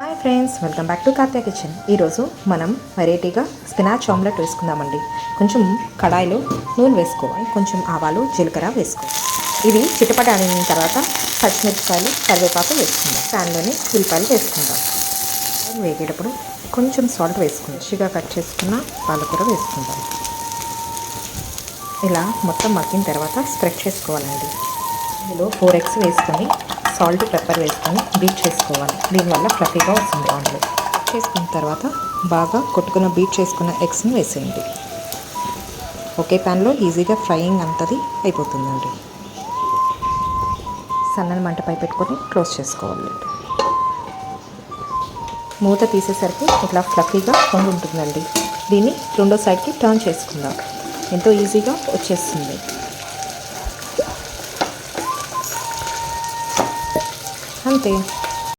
Hi friends, welcome back to Karthya Kitchen. ఈరోజు మనం వెరైటీగా స్పినాచ్ ఆమ్లెట్ వేసుకుందామండి. కొంచెం కడాయిలో నూనె వేసుకోవాలి, కొంచెం ఆవాలు జీలకర్ర వేసుకోవాలి. ఇవి చిటపటాడిన తర్వాత పచ్చిమిరపకాయలు కరివేపాకు వేసుకుందాం. ప్యాన్లోని ఉల్లిపాయలు వేసుకుందాం. వేగేటప్పుడు కొంచెం సాల్ట్ వేసుకుందాం. మంచిగా కట్ చేసుకున్న పాలకూర వేసుకుందాం. ఇలా మొత్తం మగ్గిన తర్వాత స్ప్రెడ్ చేసుకోవాలండి. ఇందులో 4 eggs వేసుకొని సాల్ట్ పెప్పర్ వేసుకొని బీట్ చేసుకోవాలి. దీనివల్ల ఫ్లఫీగా వస్తుంది ఆమ్లెట్. చేసుకున్న తర్వాత బాగా కొట్టుకున్న బీట్ చేసుకున్న ఎగ్స్ని వేసేయండి. ఒకే ప్యాన్లో ఈజీగా ఫ్రైయింగ్ అంతది అయిపోతుందండి. సన్నని మంటపై పెట్టుకొని క్లోజ్ చేసుకోవాలి. మూత తీసేసరికి ఇట్లా ఫ్లఫీగా పొంగి ఉంటుందండి. దీన్ని రెండో సైడ్కి టర్న్ చేసుకుందాం. ఎంతో ఈజీగా వచ్చేస్తుంది. అంతే.